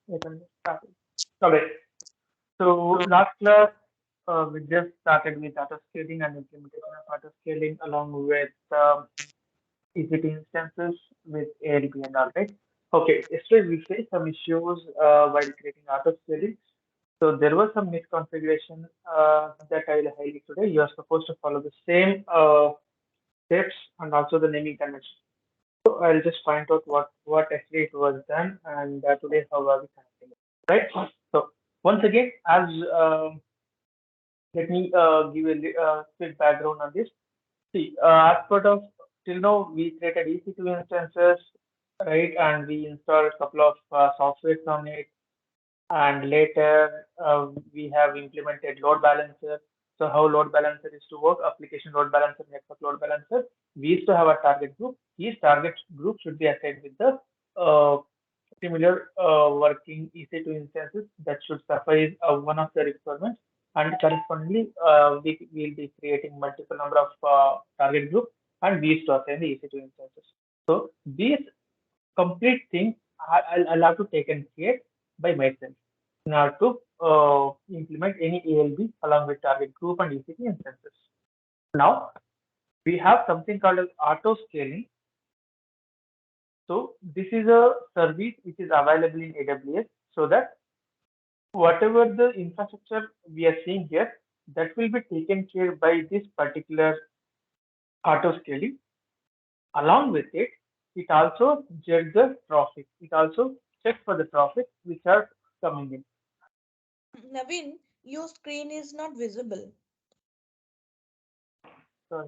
You can start it. Okay. So last class, we just started with auto scaling and implementation of auto scaling along with EC2 instances with ALB and all, right? Okay, yesterday we faced some issues while creating auto scaling. So there was some misconfiguration that I will highlight today. You are supposed to follow the same steps and also the naming convention. So I'll just point out what actually it was done and today how are we connecting it, right? So once again, as let me give a quick background on this. See, as part of till now, we created EC2 instances, right? And we installed a couple of softwares on it. And later, we have implemented load balancer. So how load balancer is to work, application load balancer, network load balancer. We used to have a target group. These target groups should be assigned with the similar working EC2 instances that should suffice one of the requirements. And correspondingly, we will be creating multiple number of target groups and we used to assign the EC2 instances. So these complete thing I'll have to take and create by myself in order to implement any ALB along with target group and EC2 instances. Now we have something called as auto scaling. So this is a service which is available in AWS so that whatever the infrastructure we are seeing here, that will be taken care by this particular auto scaling. Along with it, it also judges the traffic. It also checks for the traffic which are coming in. Naveen, your screen is not visible. So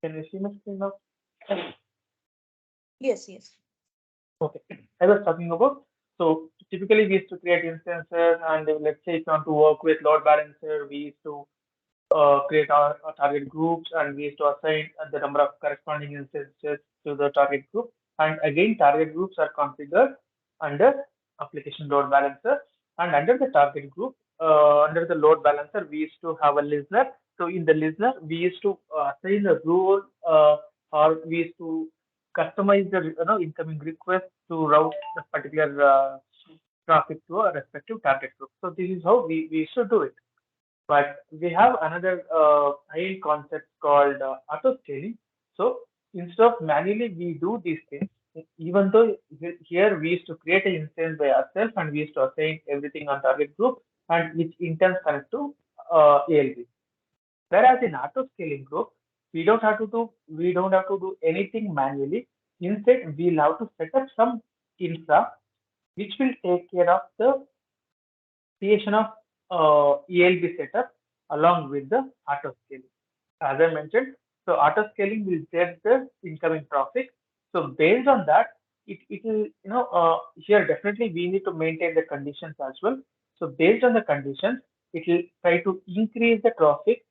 can you see my screen now? Yes, yes. Okay. I was talking about, so typically we used to create instances and let's say if you want to work with load balancer, we used to create our target groups and we used to assign the number of corresponding instances to the target group. And again, target groups are configured under application load balancer. And under the target group, under the load balancer, we used to have a listener. So in the listener, we used to assign a rule or we used to customize the incoming request to route the particular traffic to a respective target group. So this is how we should do it. But we have another high concept called auto scaling. So instead of manually we do these things, even though here we used to create an instance by ourselves and we used to assign everything on target group and which in turn connect to ALB. Whereas in auto scaling group, we don't have to do anything manually. Instead, we'll have to set up some infra which will take care of the creation of ELB setup along with the auto scaling. As I mentioned, so auto scaling will get the incoming traffic. So based on that, it will, here definitely we need to maintain the conditions as well. So based on the conditions, it will try to increase the traffic.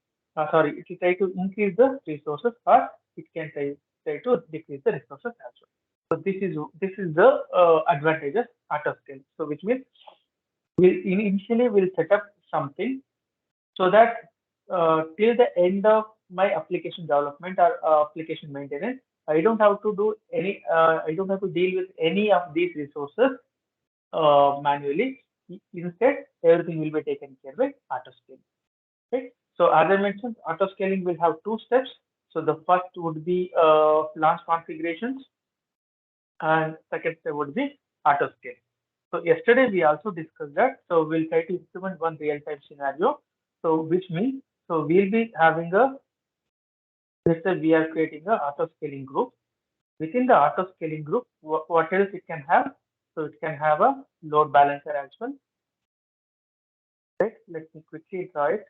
Sorry, it will try to increase the resources or it can try to decrease the resources as well. So this is the advantages auto scale. So which means initially we'll set up something so that till the end of my application development or application maintenance, I don't have to do any, I don't have to deal with any of these resources manually. Instead, everything will be taken care by auto scaling. Right? So as I mentioned, auto scaling will have two steps. So the first would be launch configurations, and second step would be auto scale. So yesterday we also discussed that. So we'll try to implement one real-time scenario. So which means, so we'll be having a, let's say we are creating a auto scaling group. Within the auto scaling group, what else it can have? So it can have a load balancer as well. Right? Let me quickly draw it.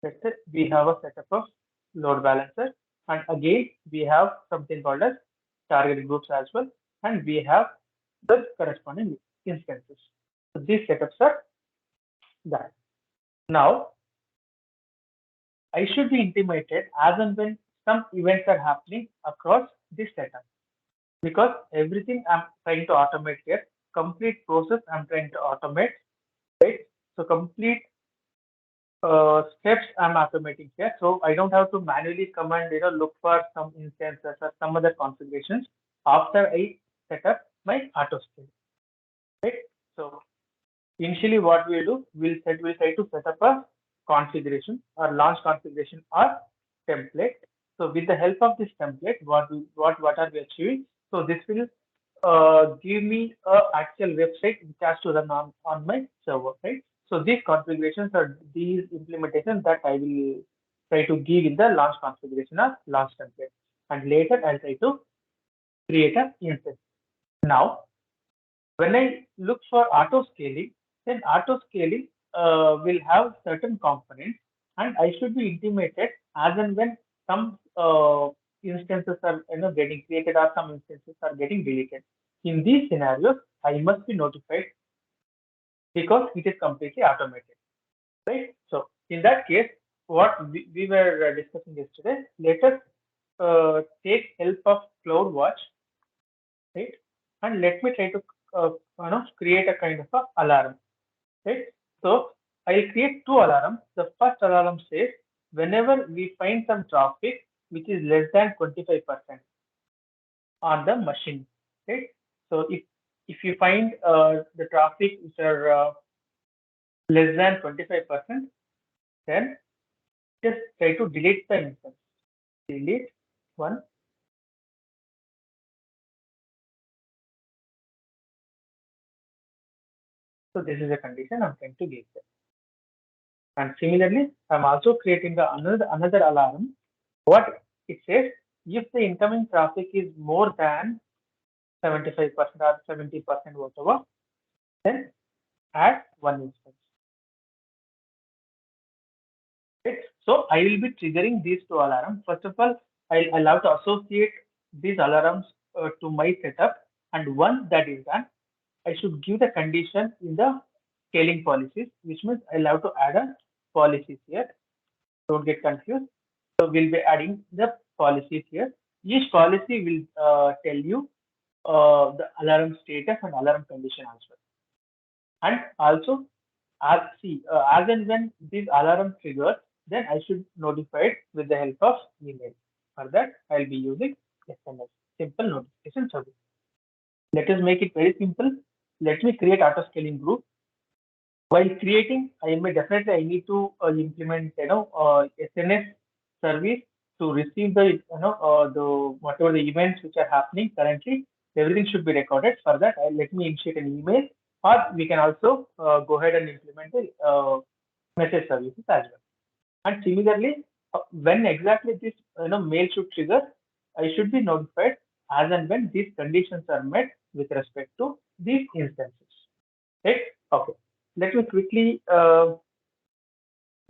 Let's say we have a setup of load balancer, and again we have something called as target groups as well, and we have the corresponding instances. So these setups are that. Now I should be intimated as and when some events are happening across this setup because everything I'm trying to automate here, complete process I'm trying to automate, right? So complete steps I'm automating here. So I don't have to manually come and look for some instances or some other configurations after I set up my auto scale. Right. So initially what we'll do, we'll try to set up a configuration or launch configuration or template. So with the help of this template, what are we achieving? So this will give me a actual website which has to run on my server, right? So these configurations are these implementations that I will try to give in the launch configuration or launch template. And later I'll try to create an instance. Now, when I look for auto scaling, then auto scaling will have certain components, and I should be intimated as and when some instances are getting created or some instances are getting deleted. In these scenarios, I must be notified because it is completely automated, right? So in that case, what we were discussing yesterday, let us take help of CloudWatch, right? And let me try to create a kind of a alarm, right? So I'll create two alarms. The first alarm says whenever we find some traffic which is less than 25% on the machine, right? So if you find the traffic which are less than 25%, then just try to delete the instance. Delete one. So this is a condition I'm trying to give them. And similarly, I'm also creating another alarm. What it says, if the incoming traffic is more than 75% or 70%, whatever, then add one instance. Right? So I will be triggering these two alarms. First of all, I'll have to associate these alarms to my setup. And once that is done, I should give the condition in the scaling policies, which means I'll have to add a policies here. Don't get confused. So we'll be adding the policies here. Each policy will tell you the alarm status and alarm condition as well. And also, as and when this alarm triggers, then I should notify it with the help of email. For that, I'll be using SMS, simple notification service. Let us make it very simple. Let me create auto scaling group. While creating, I need to implement SNS service to receive the the whatever the events which are happening currently. Everything should be recorded. For that, let me initiate an email, or we can also go ahead and implement the message services as well. And similarly, when exactly this mail should trigger, I should be notified as and when these conditions are met with respect to these instances. Right? Okay. Let me quickly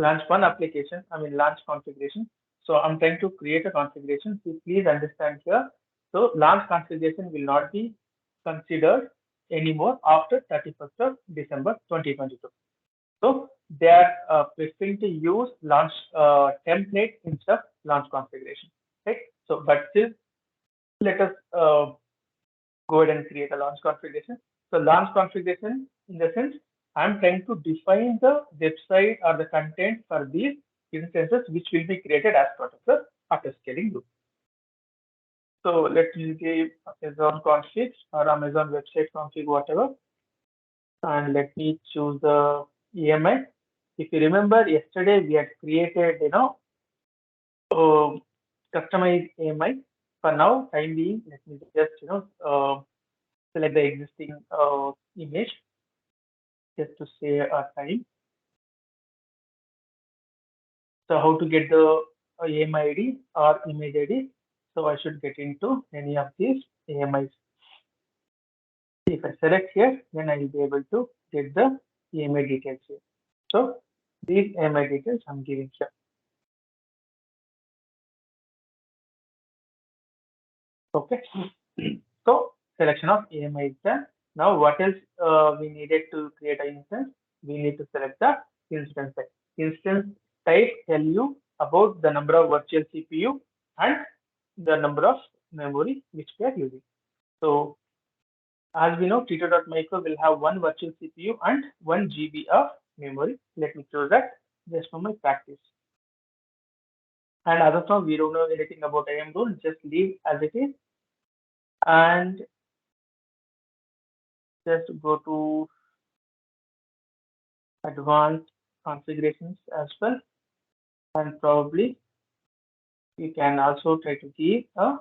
launch one application. Launch configuration. So I'm trying to create a configuration. So please understand here. So launch configuration will not be considered anymore after 31st of December 2022. So they are preferring to use launch template instead of launch configuration. Right. So, but still, let us go ahead and create a launch configuration. So launch configuration, in the sense, I'm trying to define the website or the content for these instances, which will be created as part of the auto scaling group. So let me give Amazon config or Amazon website config, whatever, and let me choose the EMI. If you remember, yesterday we had created, customized AMI. For now, time being, let me just, select the existing image just to save our time. So how to get the AMI ID or image ID? So I should get into any of these AMIs. If I select here, then I will be able to get the AMI details here. So these AMI details I'm giving here. Okay. So selection of AMI is done. Now what else we needed to create an instance? We need to select the instance type. Instance type tell you about the number of virtual CPU and the number of memory which we are using. So as we know, T2.micro will have one virtual CPU and 1 GB of memory. Let me choose that. just for my practice. And as of now, we don't know anything about IAM rule. Just leave as it is, and just go to advanced configurations as well. And probably you can also try to give a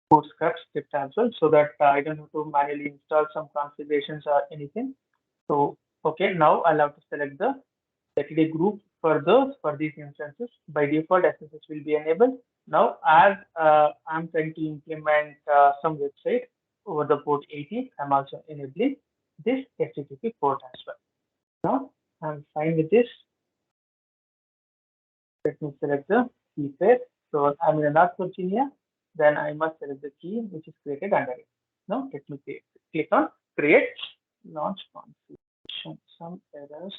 bootstrap script as well, so that I don't have to manually install some configurations or anything. So, okay, now I'll have to select the secondary group for these instances. By default, SSS will be enabled. Now, as I'm trying to implement some website over the port 80, I'm also enabling this HTTP port as well. Now, I'm fine with this. Let me select the key pair. So I'm in North Virginia. Then I must select the key which is created under it. Now, let me click on create launch configuration. Some errors.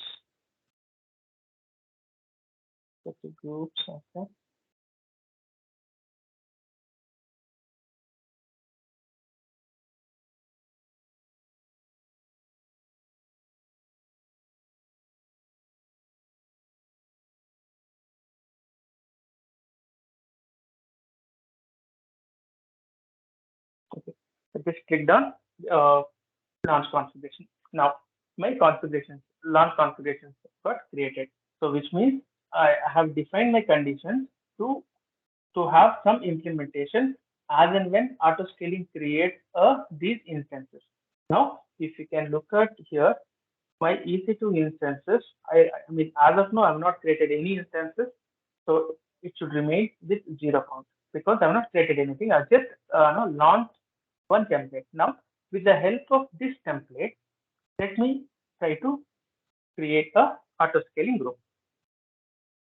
Set the groups. Okay. Okay. I just clicked on uh, launch configuration. Now, my configurations, launch configurations got created. So, which means I have defined my conditions to have some implementation as and when auto scaling creates these instances. Now, if you can look at here, my EC2 instances, I mean, as of now, I've not created any instances, so it should remain with zero count because I've not created anything. I've just launched one template. Now, with the help of this template, let me try to create a auto scaling group.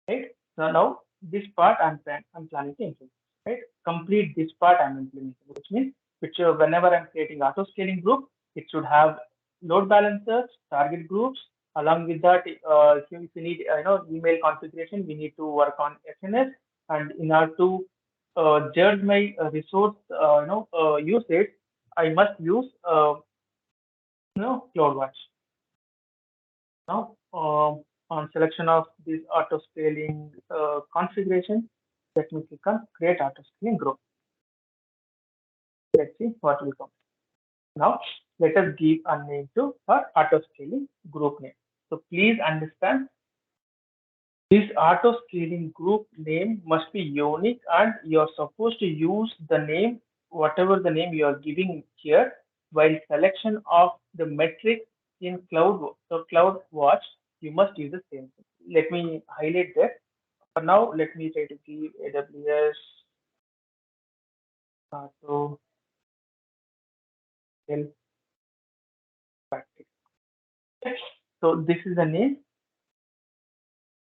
Right? So now this part I'm planning to implement. Right? Complete this part I'm implementing, which means whenever I'm creating auto scaling group, it should have load balancers, target groups. Along with that, if you need email configuration, we need to work on SNS, and in order to judge my resource usage, I must use CloudWatch. Now, on selection of this auto scaling configuration, let me click on create auto scaling group. Let's see what will come. Now, let us give a name to our auto scaling group name. So please understand this auto scaling group name must be unique, and you're supposed to use the name, whatever the name you are giving here, while selection of the metric in CloudWatch, you must use the same thing. Let me highlight that. For now, let me try to give AWS auto scale practice. So this is the name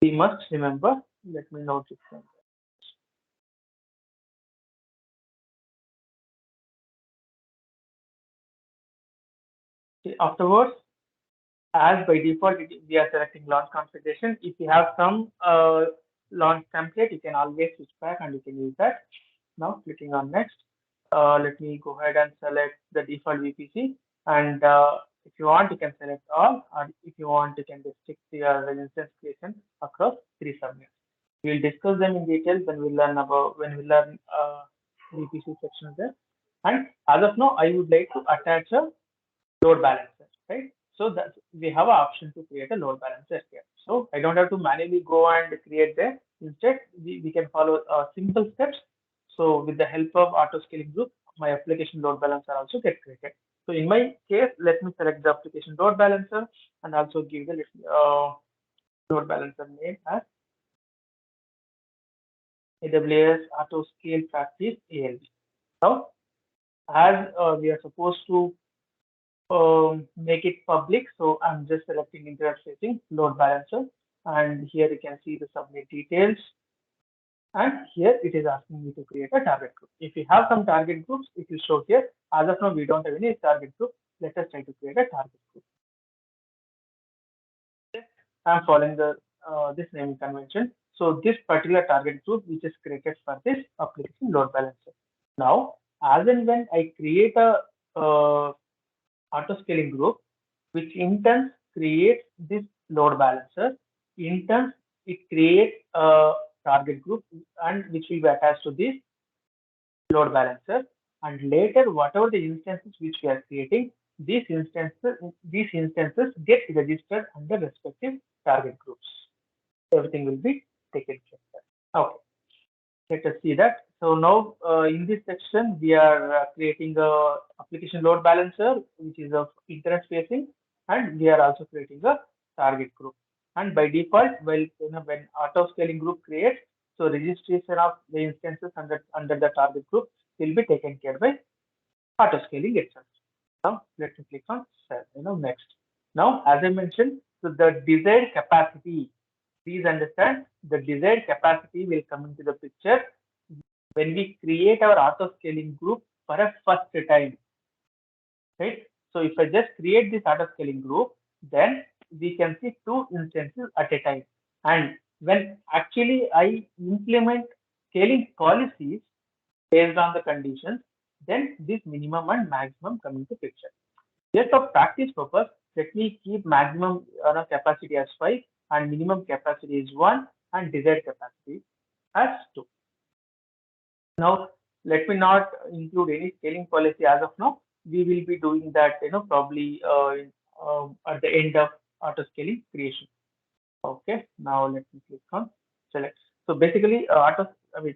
we must remember. Let me note it down. Afterwards, as by default, we are selecting launch configuration. If you have some launch template, you can always switch back and you can use that. Now, clicking on next, let me go ahead and select the default VPC. And if you want, you can select all, or if you want, you can just stick to your instance creation across 3 subnets. We'll discuss them in detail when we learn VPC section there. And as of now, I would like to attach a load balancer, right? So that we have an option to create a load balancer here. So I don't have to manually go and create that. Instead, we can follow simple steps. So with the help of auto scaling group, my application load balancer also get created. So in my case, let me select the application load balancer and also give the load balancer name as AWS auto scale practice ELB. Now, as we are supposed to make it public. So I'm just selecting internet facing load balancer, and here you can see the submit details. And here it is asking me to create a target group. If you have some target groups, it will show here. As of now, we don't have any target group. Let us try to create a target group. I'm following the this naming convention. So this particular target group, which is created for this application load balancer. Now, as and when I create a auto scaling group, which in turn creates this load balancer. instance, it creates a target group and which will be attached to this load balancer. And later, whatever the instances which we are creating, these instances get registered under respective target groups. Everything will be taken care of. Okay, let us see that. So now in this section, we are creating a application load balancer, which is of internet facing, and we are also creating a target group. And by default, well, when auto scaling group creates, so registration of the instances under the target group will be taken care by auto scaling itself. Now let me click on next. Now, as I mentioned, so the desired capacity, please understand the desired capacity will come into the picture when we create our auto scaling group for a first time, right? So if I just create this auto scaling group, then we can see two instances at a time. And when actually I implement scaling policies based on the conditions, then this minimum and maximum come into picture. Just for practice purpose, let me keep maximum capacity as 5 and minimum capacity is 1 and desired capacity as 2. Now, let me not include any scaling policy as of now. We will be doing that, probably at the end of auto scaling creation. Okay, now let me click on select. So basically,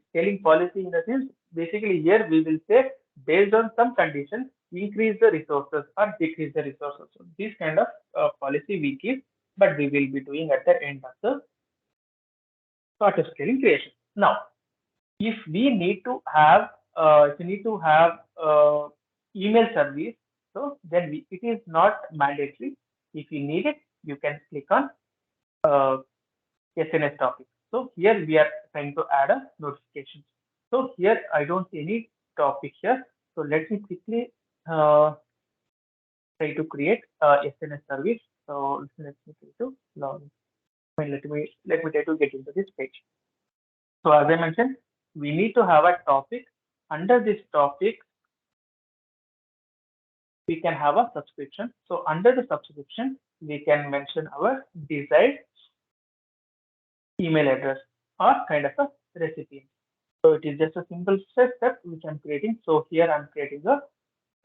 scaling policy in the sense, basically here we will say based on some conditions, increase the resources or decrease the resources. So this kind of policy we keep, but we will be doing at the end of the auto scaling creation. Now, if we need to have email service, so then it is not mandatory. If you need it, you can click on uh, SNS topic. So here we are trying to add a notification. So here I don't see any topic here. So let me quickly try to create a SNS service. So let me try to log in. Let me try to get into this page. So as I mentioned, we need to have a topic. Under this topic, we can have a subscription. So under the subscription, we can mention our desired email address or kind of a recipe. So it is just a simple step which I'm creating. So here I'm creating a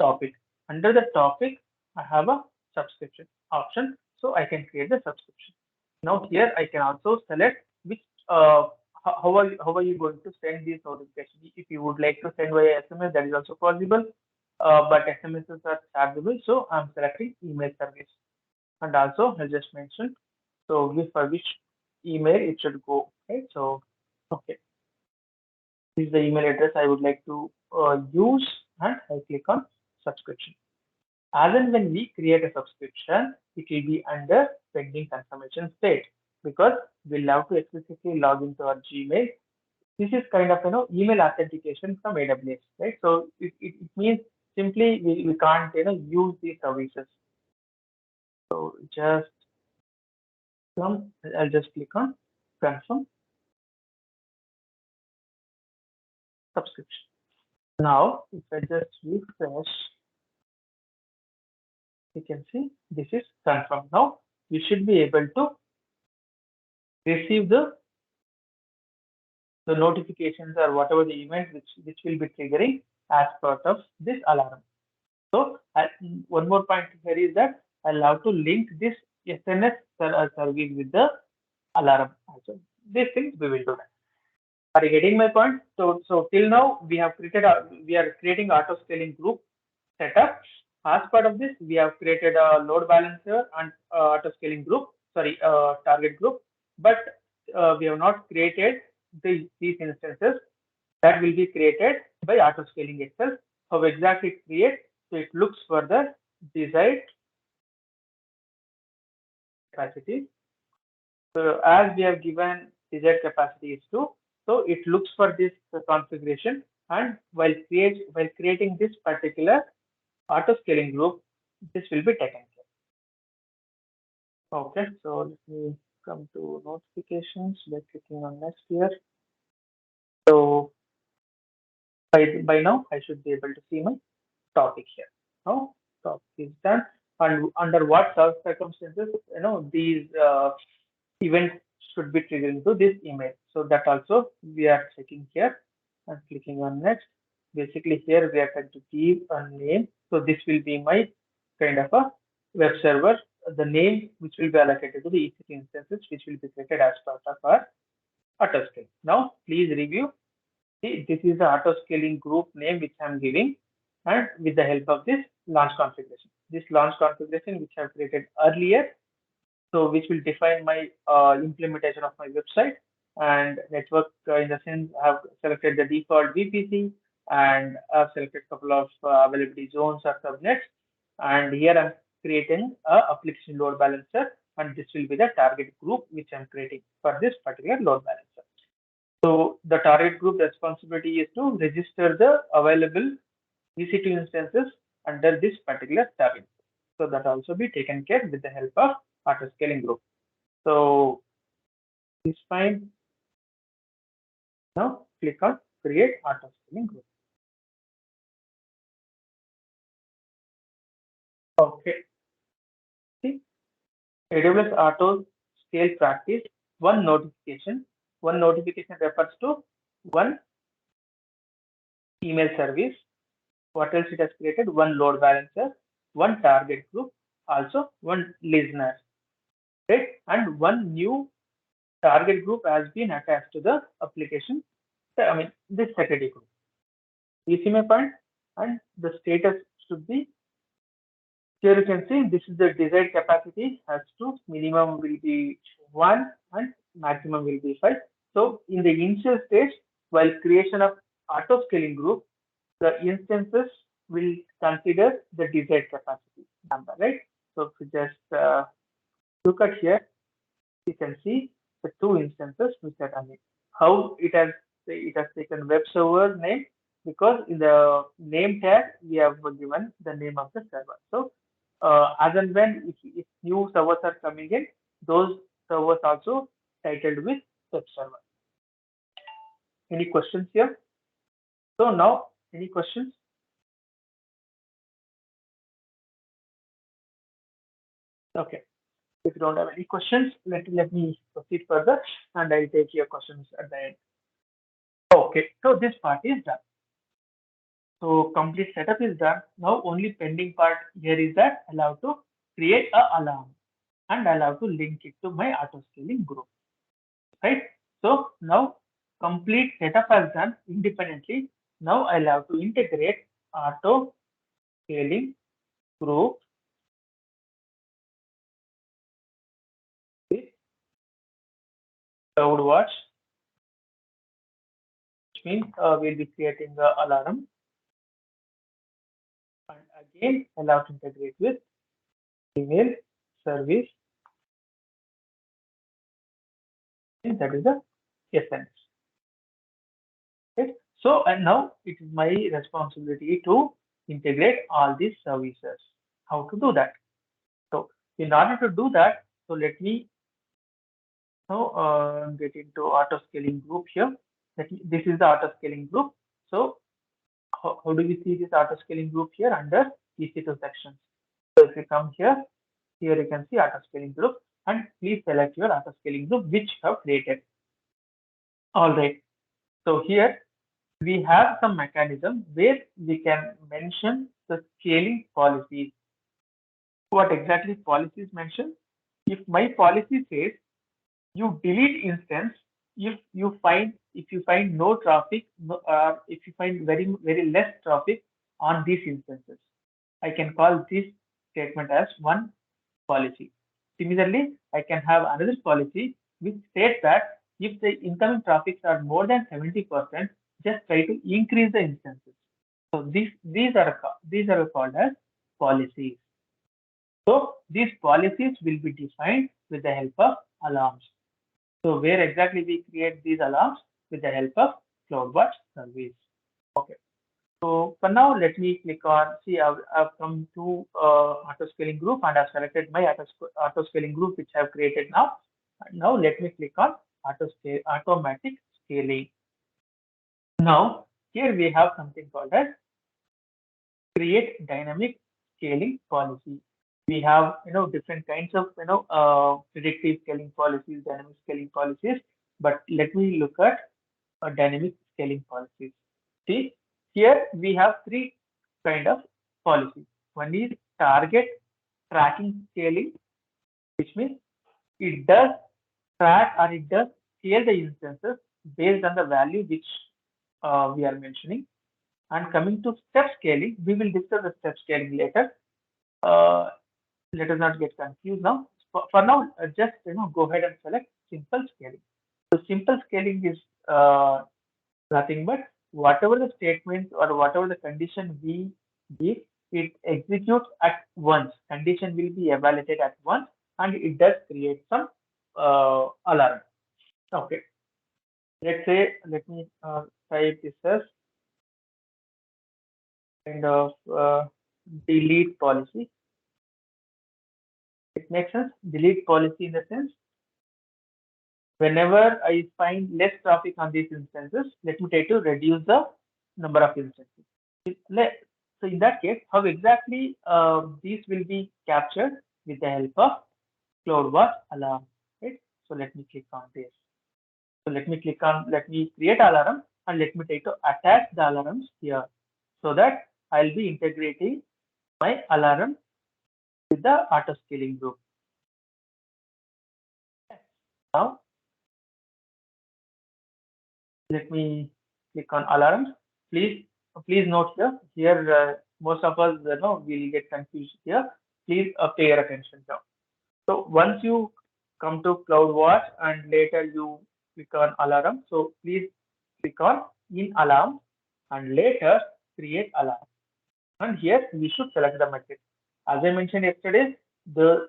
topic. Under the topic, I have a subscription option. So I can create the subscription. Now here I can also select which how are you going to send these notifications. If you would like to send via SMS, that is also possible. But SMSs are chargeable, so I'm selecting email service. And also I just mentioned so for which email it should go. Okay, so okay, this is the email address I would like to use, and I click on subscription. As and when we create a subscription, it will be under pending confirmation state because we'll have to explicitly log into our Gmail. This is kind of email authentication from AWS, right? So it means simply we can't use these services. So just I'll just click on confirm subscription. Now if I just refresh, you can see this is confirmed. Now you should be able to receive the notifications or whatever the event which will be triggering as part of this alarm. So one more point here is that I'll have to link this SNS service with the alarm. Also, these things we will do that. Are you getting my point? So till now we are creating auto scaling group setup. As part of this, we have created a load balancer and auto scaling group. Sorry, target group, but we have not created these instances that will be created by auto scaling itself. How exactly it creates? So it looks for the desired capacity. So as we have given desired capacity is 2, so it looks for this configuration, and while creating this particular auto scaling group, this will be taken care. Okay, so let me come to notifications by clicking on next here. So by now I should be able to see my topic here. Now topic is done, and under what circumstances these events should be triggered into this email. So that also we are checking here and clicking on next. Basically here we are trying to give a name. So this will be my kind of a web server, the name which will be allocated to the EC2 instances, which will be created as part of our autoscale. Now please review. See, this is the auto-scaling group name which I'm giving, and with the help of this launch configuration. This launch configuration which I've created earlier, so which will define my implementation of my website and network in the sense I have selected the default VPC and I've selected a couple of availability zones or subnets. And here I'm creating a application load balancer, and this will be the target group which I'm creating for this particular load balancer. So the target group responsibility is to register the available EC2 instances under this particular target. So that also be taken care with the help of auto scaling group. So this fine. Now click on create auto scaling group. Okay. See, AWS auto scale practice one notification. One notification refers to one email service. What else it has created? One load balancer, one target group, also one listener, right? And one new target group has been attached to the application. I mean, this security group. You see my point? And the status should be here. You can see this is the desired capacity has to minimum will be 1 and maximum will be 5. So in the initial stage, while creation of auto scaling group, the instances will consider the desired capacity number, right? So if you just look at here, you can see the two instances which are running. How it has taken web server name, because in the name tag we have given the name of the server. So as and when if new servers are coming in, those servers also titled with web server. Any questions here? So now any questions? Okay. If you don't have any questions, let me proceed further and I'll take your questions at the end. Okay, so this part is done. So complete setup is done. Now only pending part here is that allow to create a alarm and allow to link it to my auto scaling group, right? So now complete setup has done independently. Now I allow to integrate auto scaling group with CloudWatch, which means we'll be creating the alarm, and again allow to integrate with email service, and that is the SNS. Okay. So and now it is my responsibility to integrate all these services. How to do that? So in order to do that, so let me now get into auto scaling group here. This is the auto scaling group. So how do we see this auto scaling group here under EC2 sections? So if you come here, here you can see auto scaling group, and please select your auto scaling group which you have created. All right. So here we have some mechanism where we can mention the scaling policies. What exactly policies mention? If my policy says you delete instance if you find no traffic, if you find very less traffic on these instances, I can call this statement as one policy. Similarly, I can have another policy which states that if the incoming traffics are more than 70%, just try to increase the instances. So these are called as policies. So these policies will be defined with the help of alarms. So where exactly we create these alarms? With the help of CloudWatch service. Okay. So for now, let me click on, see, I've come to auto scaling group and I've selected my auto scaling group, which I've created now. And now let me click on automatic scaling. Now here we have something called as create dynamic scaling policy. We have different kinds of predictive scaling policies, dynamic scaling policies. But let me look at dynamic scaling policies. See, here we have three kind of policies. One is target tracking scaling, which means it does track or it does scale the instances based on the value which we are mentioning. And coming to step scaling, we will discuss the step scaling later. Uh, Let us not get confused now. For now, just go ahead and select simple scaling. So simple scaling is nothing but whatever the statements or whatever the condition we give, it executes at once. Condition will be evaluated at once, and it does create some alarm. Okay, let's say let me type this as kind of delete policy. It makes sense. Delete policy in the sense whenever I find less traffic on these instances, let me try to reduce the number of instances. So in that case, how exactly these will be captured with the help of CloudWatch alarm, right? So let me click on this. So let me create alarm and let me try to attach the alarms here so that I'll be integrating my alarm with the auto scaling group. Now let me click on alarms. Please, please note here most of us will get confused here. Please pay your attention now. So once you come to CloudWatch and later you click on alarm, so please click on in alarm and later create alarm. And here we should select the metric. As I mentioned yesterday, the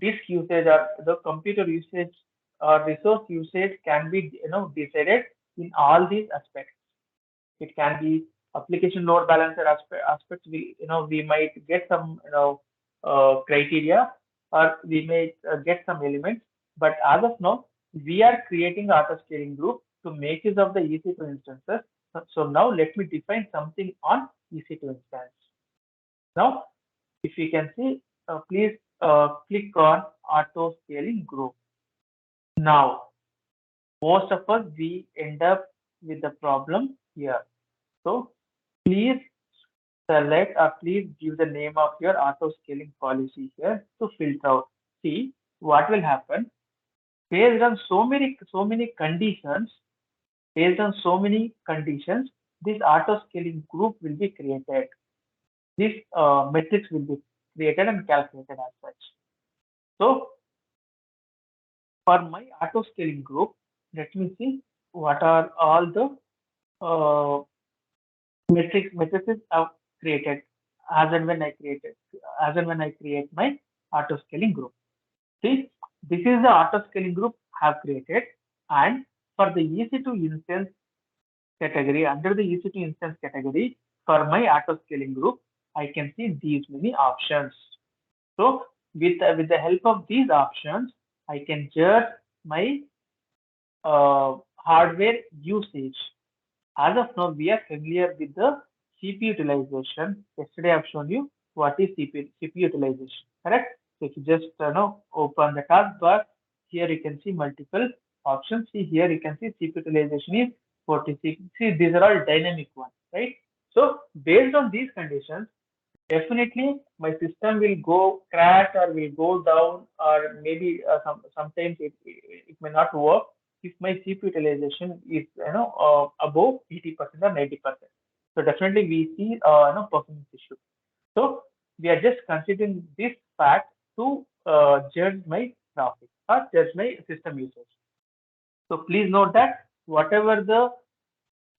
disk usage or the computer usage or resource usage can be decided in all these aspects. It can be application load balancer aspects. We might get some criteria or we may get some elements. But as of now, we are creating auto scaling group to make use of the EC2 instances. So now let me define something on EC2 instance. Now, if you can see, please click on auto scaling group. Now, most of us we end up with the problem here. So please select or please give the name of your auto scaling policy here to filter out. See what will happen based on so many conditions. Based on so many conditions, this auto scaling group will be created. This metrics will be created and calculated as such. So for my auto scaling group, let me see what are all the uh, matrices I've created as and when I create my auto scaling group. See, this is the auto scaling group I have created, and for the EC2 instance category, under the EC2 instance category, for my auto scaling group, I can see these many options. So with the help of these options, I can judge my hardware usage. As of now, we are familiar with the CPU utilization. Yesterday, I've shown you what is CPU utilization, correct? So if you just open the taskbar, here you can see multiple options. See here you can see CPU utilization is 46. See, these are all dynamic ones, right? So based on these conditions, definitely my system will go crash or will go down or maybe sometimes it may not work if my CPU utilization is above 80% or 90%. So definitely we see performance issue. So we are just considering this fact to judge my traffic or judge my system usage. So please note that whatever the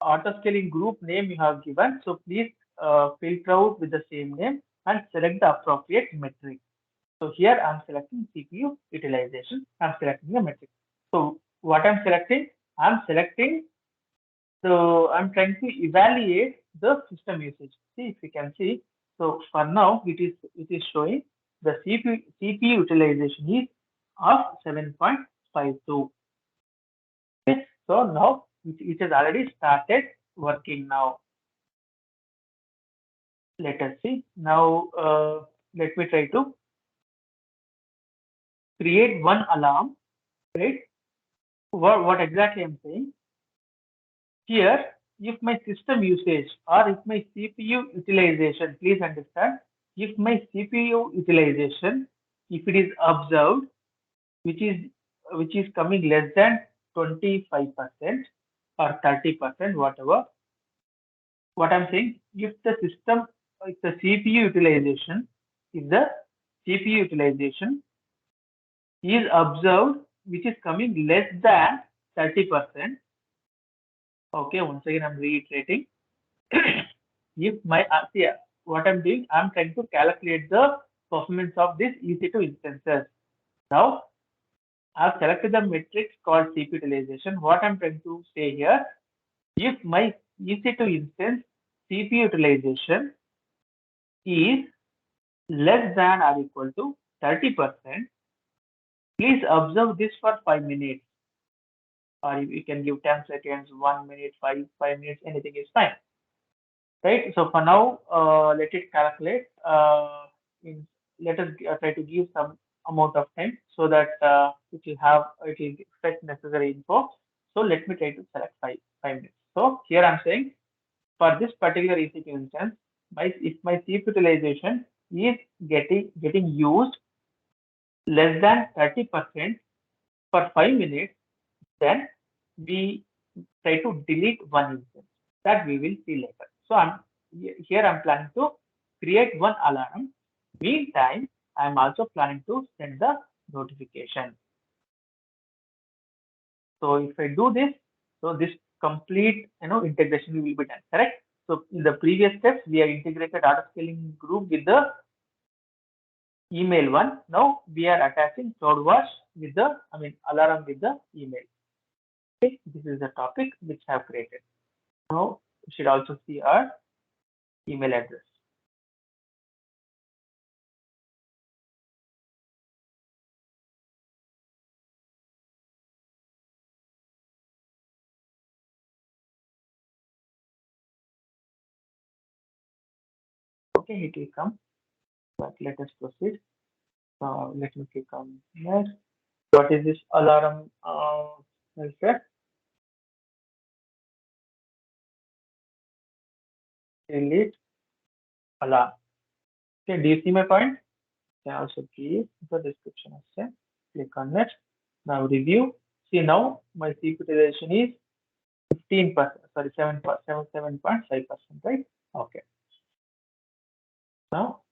auto scaling group name you have given, so please filter out with the same name and select the appropriate metric. So here I'm selecting CPU utilization. I'm selecting the metric. So what I'm selecting? I'm selecting so I'm trying to evaluate the system usage. See if you can see. So for now it is showing the CPU utilization is of 7.52. Okay. So now it has already started working now. Let us see. Now let me try to create one alarm, right? What exactly I'm saying here, if my system usage or if my CPU utilization, please understand, if my CPU utilization, if it is observed, which is coming less than 25% or 30%, whatever, what I'm saying, if the system, if the CPU utilization, if the CPU utilization is observed, which is coming less than 30%, okay, once again I'm reiterating, if my see, what I'm doing, I'm trying to calculate the performance of this EC2 instances. Now, I've selected the metrics called CPU utilization. What I'm trying to say here, if my EC2 instance CPU utilization is less than or equal to 30%, please observe this for 5 minutes, or you can give 10 seconds, 1 minute, 5 minutes, anything is fine. Right. So for now, let it calculate. In, let us try to give some amount of time so that it will fetch necessary info. So let me try to select 5 minutes. So here I'm saying for this particular EC2 instance, if my CPU utilization is getting used less than 30% for 5 minutes, then we try to delete one instance that we will see later. So I'm planning to create one alarm. Meantime, I'm also planning to send the notification. So if I do this, so this complete integration will be done, correct? So in the previous steps, we have integrated auto scaling group with the email one. Now we are attaching CloudWatch with the alarm with the email. Okay, this is the topic which I have created. Now you should also see our email address. Okay, it will come, but let us proceed. Let me click on next. What is this alarm? Welfare delete alarm. Okay, do you see my point? Can also give the description of say. Click on next. Now review. See now my CPU utilization is 15%. Sorry, 7.5%, right? Okay. Now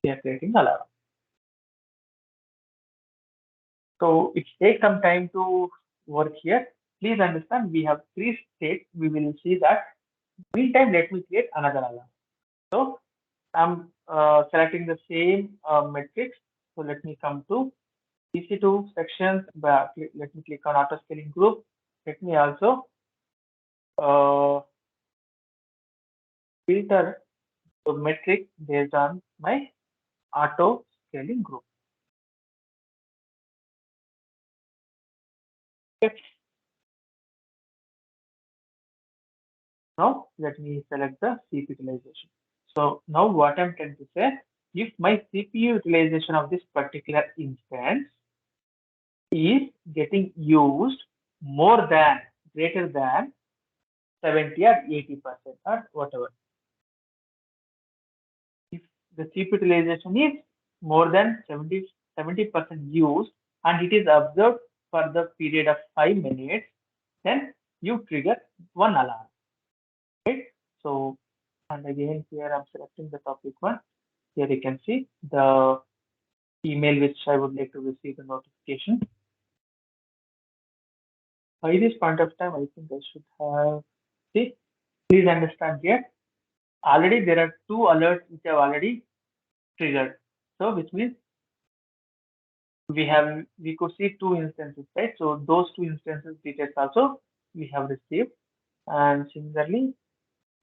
we are creating alarm. So it takes some time to work here. Please understand we have 3 states. We will see that. Meantime, let me create another alarm. So I'm selecting the same metrics. So let me come to EC2 sections. But let me click on auto scaling group. Let me also filter the metric based on my auto scaling group. Okay. Now let me select the CPU utilization. So now what I'm trying to say, if my CPU utilization of this particular instance is getting used more than, greater than 70 or 80% or whatever. If the CPU utilization is more than 70% used and it is observed for the period of 5 minutes, then you trigger one alarm. Right? So, and again here I'm selecting the topic one. Here you can see the email which I would like to receive the notification. By this point of time, I think I should have, see, please understand here, already there are 2 alerts which have already triggered. So which means we could see 2 instances, right? So those 2 instances details also we have received, and similarly,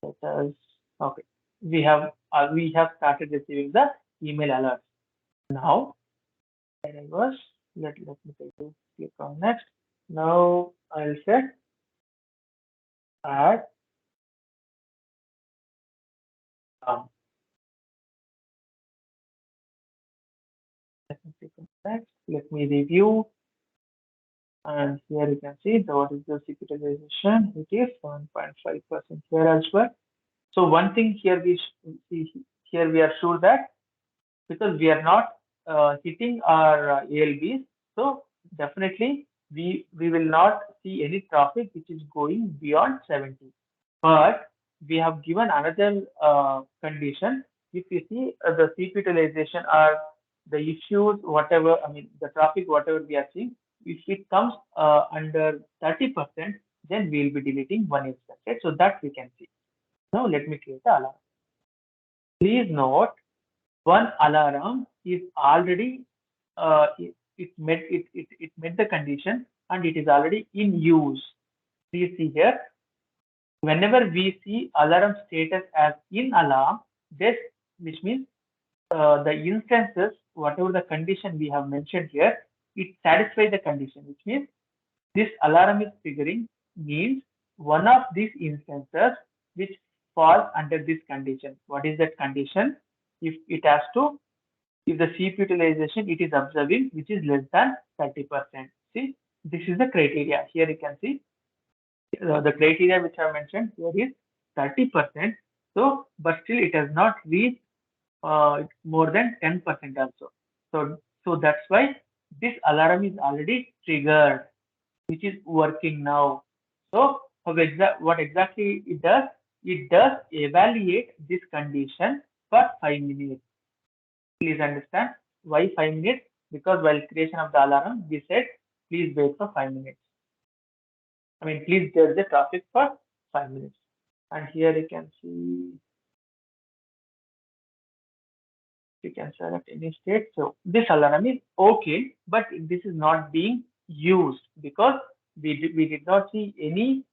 let us, okay, we have started receiving the email alert. Now, there I was. Let me try to click on next. Now I'll say add Let me click on next. Let me review. And here you can see what is the securitization. It is 7.5% here as well. So one thing here we see here we are sure that because we are not hitting our ALBs, so definitely we will not see any traffic which is going beyond 70. But we have given another condition. If you see the seat utilization or the issues, whatever, I mean, the traffic, whatever we are seeing, if it comes under 30%, then we will be deleting one instance, right? So that we can see. Now let me create the alarm. Please note, one alarm is already it met the condition and it is already in use. Please see here, whenever we see alarm status as in alarm, this which means the instances, whatever the condition we have mentioned here, it satisfies the condition, which means this alarm is triggering means one of these instances which falls under this condition. What is that condition? If it has to, if the CPU utilization it is observing which is less than 30%. See, this is the criteria. Here you can see the criteria which I mentioned here is 30%. So, but still it has not reached more than 10% also. So that's why this alarm is already triggered, which is working now. So what exactly it does evaluate this condition for 5 minutes. Please understand why 5 minutes? Because while creation of the alarm, we said please wait for 5 minutes. I mean, please judge the traffic for 5 minutes. And here you can select any state. So this alarm is okay, but this is not being used because we did not see any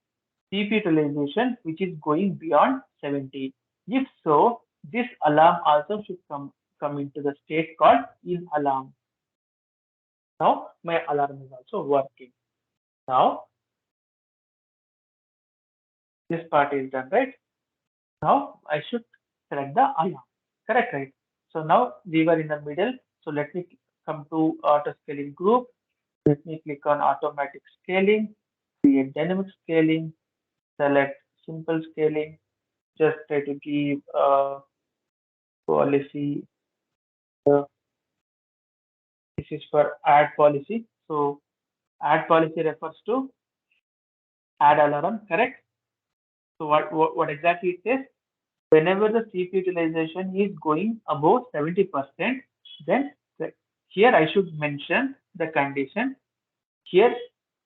CPU utilization which is going beyond 70. If so, this alarm also should come into the state called in alarm. Now my alarm is also working. Now this part is done, right? Now I should select the alarm. Correct, right? So now we were in the middle. So let me come to auto scaling group. Let me click on automatic scaling, create dynamic scaling, select simple scaling. Just try to give policy. Uh, this is for add policy. So add policy refers to add alarm, correct? So what exactly it says? Whenever the CPU utilization is going above 70%, then here I should mention the condition. Here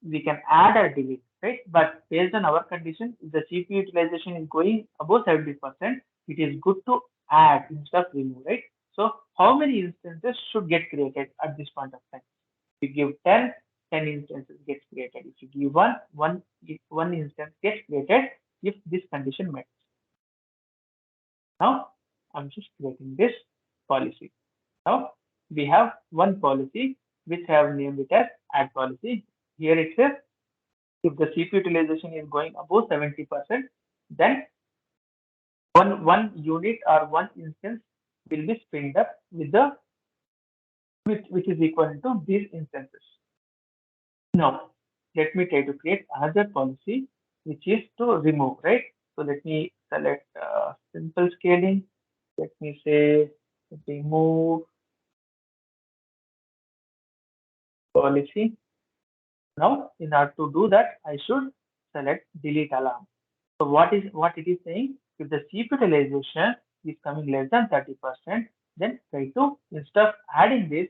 we can add or delete, right? But based on our condition, if the CPU utilization is going above 70%, it is good to add instead of remove, right? So how many instances should get created at this point of time? If you give 10, 10 instances gets created. If you give one instance gets created if this condition met. Now I'm just creating this policy. Now we have one policy which I have named it as add policy. Here it says if the CPU utilization is going above 70%, then one unit or one instance will be spinned up with the which is equal to these instances. Now let me try to create another policy which is to remove, right? So let me select simple scaling. Let me say remove policy. Now, in order to do that, I should select delete alarm. So what it is saying? If the CPU utilization is coming less than 30%, then try to instead of adding this,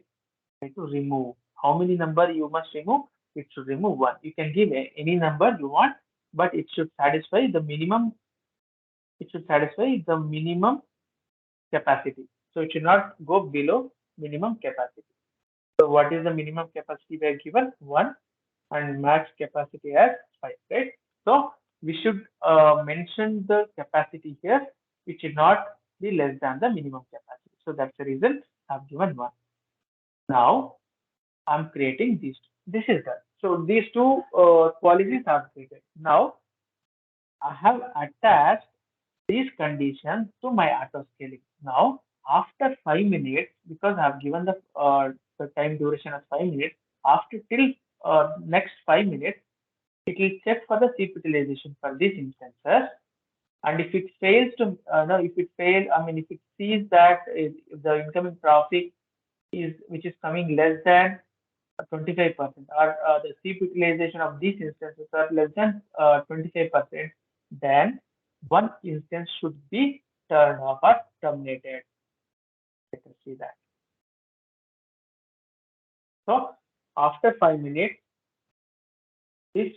try to remove. How many number you must remove? It should remove one. You can give any number you want, but it should satisfy the minimum. It should satisfy the minimum capacity. So it should not go below minimum capacity. So what is the minimum capacity we are given? 1 and max capacity as 5, right? So we should mention the capacity here. It should not be less than the minimum capacity. So that's the reason I've given 1. Now I'm creating these. This is done. So these two policies are created. Now I have attached these conditions to my auto scaling. Now, after 5 minutes, because I have given the the time duration as 5 minutes. After till next 5 minutes, it will check for the CPU utilization for these instances. And if it fails to, no, if it fails, I mean, if it sees that if the incoming traffic is which is coming less than 25% or the CPU utilization of these instances are less than 25%, then one instance should be turned off or terminated. Let us see that. So after 5 minutes, this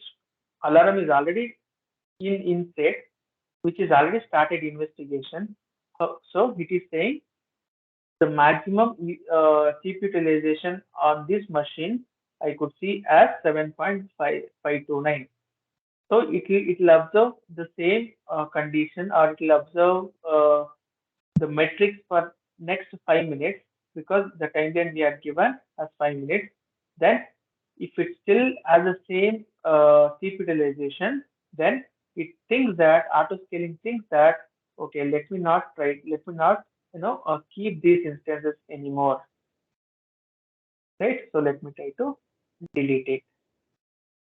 alarm is already in state, which is already started investigation. So it is saying the maximum CPU utilization on this machine I could see as 7.5529. So it will observe the same condition, or it will observe the metrics for next 5 minutes, because the timeline we are given as 5 minutes. Then if it still has the same CPU utilization, then it thinks that auto scaling thinks that, okay, let me not keep these instances anymore, right? So let me try to delete it.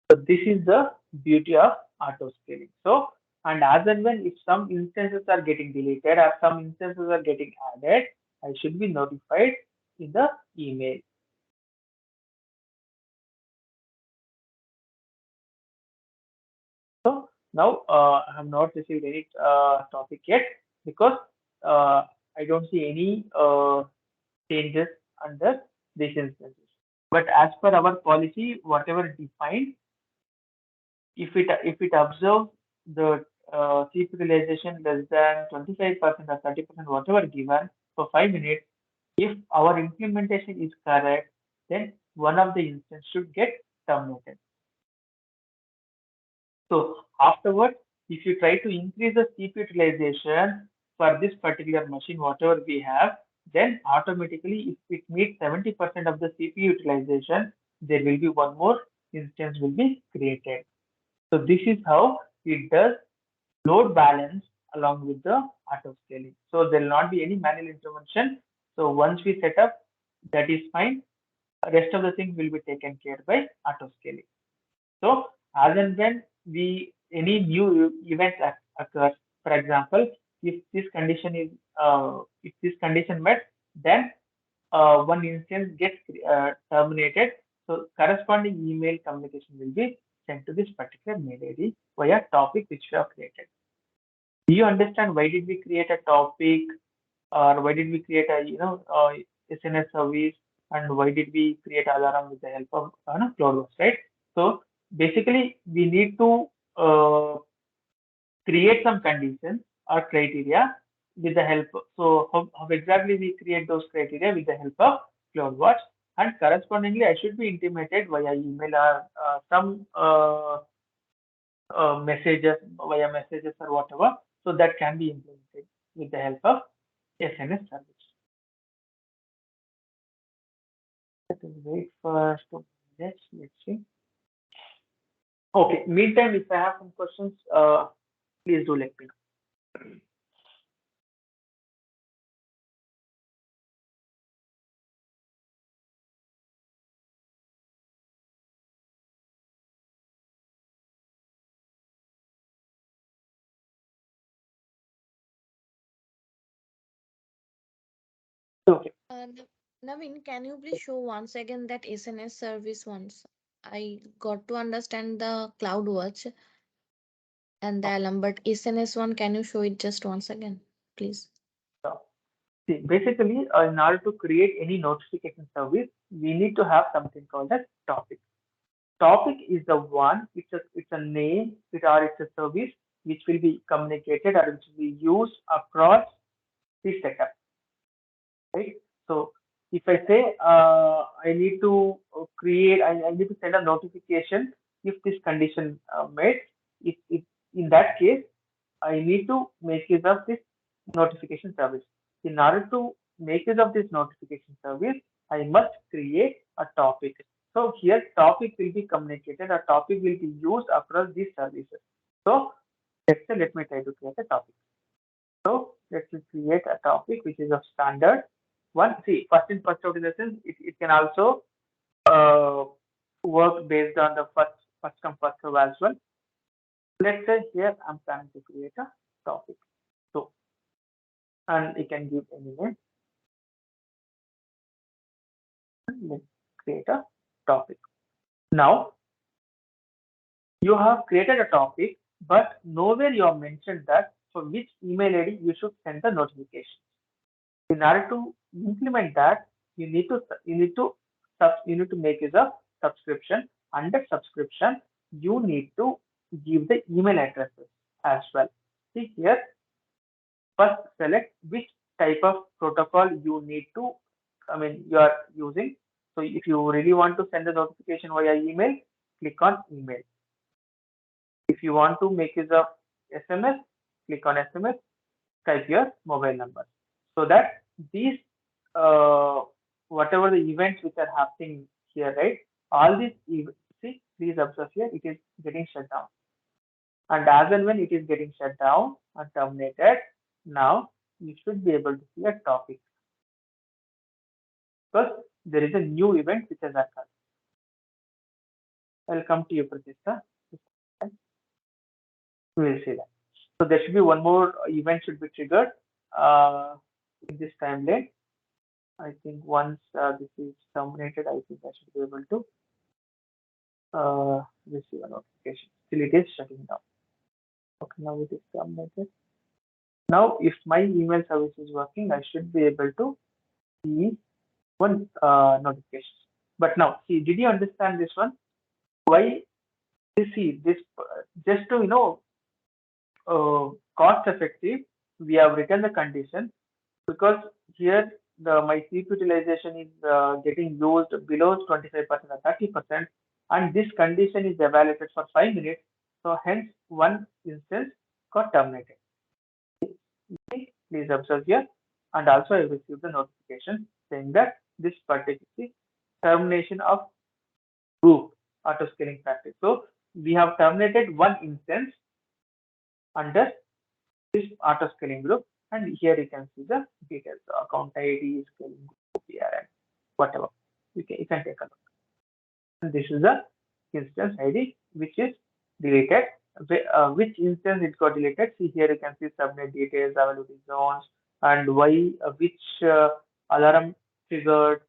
So this is the beauty of auto scaling. So, and as and when if some instances are getting deleted or some instances are getting added, I should be notified in the email. So now I have not received any topic yet, because I don't see any changes under these instances. But as per our policy, whatever defined, if it observes the seat utilization less than 25% or 30%, whatever given for 5 minutes, if our implementation is correct, then one of the instance should get terminated. So afterwards, if you try to increase the CPU utilization for this particular machine, whatever we have, then automatically, if it meets 70% of the CPU utilization, there will be one more instance will be created. So this is how it does load balance along with the auto scaling. So there will not be any manual intervention. So once we set up, that is fine. Rest of the things will be taken care by auto scaling. So as and when any new event occurs, for example, if this condition is if this condition met, then one instance gets terminated. So corresponding email communication will be sent to this particular mail ID via topic which we have created. Do you understand why did we create a topic, or why did we create a SNS service, and why did we create alarm with the help of CloudWatch, right? So basically, we need to create some conditions or criteria with the help. So how exactly we create those criteria with the help of CloudWatch, and correspondingly, I should be intimated via email or some messages via messages or whatever, so that can be implemented with the help of SNS service. Let us wait for 2 minutes. Let's see. Okay. Meantime, if I have some questions, please do let me know. Okay. Naveen, can you please show once again that SNS service once? I got to understand the CloudWatch and the alarm, but SNS one, can you show it just once again, please? So, see, basically, in order to create any notification service, we need to have something called as topic. Topic is the one, it's a name, or it's a service which will be communicated or which will be used across the setup, right? So if I say I need to I need to send a notification if this condition met, if in that case, I need to make use of this notification service. In order to make use of this notification service, I must create a topic. So here topic will be communicated, a topic will be used across these services. So let's say, let me try to create a topic. So let me create a topic which is of standard. one, see, first in first out in the sense it can also uh, work based on the first come first serve as well. Let's say here I'm planning to create a topic. So, and you can give any name. Let's create a topic. Now you have created a topic, but nowhere you have mentioned that for which email ID you should send the notification. In order to implement that, you need to make use of subscription. Under subscription, you need to give the email addresses as well. See here, first select which type of protocol you need to, you are using. So if you really want to send a notification via email, click on email. If you want to make use of SMS, click on SMS, type your mobile number. So that these, uh, whatever the events which are happening here, right? All these, see, please observe here, it is getting shut down. And as and when it is getting shut down and terminated, now you should be able to see a topic because there is a new event which has occurred. I'll come to you, Pratishtha. We will see that. So there should be one more event should be triggered in this timeline. I think once this is terminated, I think I should be able to receive a notification. Still, it is shutting down. Okay, now it is terminated. Now, if my email service is working, I should be able to see one notification. But now, see, did you understand this one? Why? See, this just to cost effective, we have written the condition because here my seat utilization is getting used below 25% or 30%, and this condition is evaluated for 5 minutes. So hence one instance got terminated. Please observe here, and also I received the notification saying that this particular termination of group auto scaling practice. So we have terminated one instance under this auto scaling group, and here you can see the details, account ID, scaling group, PRN, whatever. You can take a look. And this is the instance ID which is deleted. Which instance it got deleted? See here you can see subnet details, availability zones, and why which alarm triggered.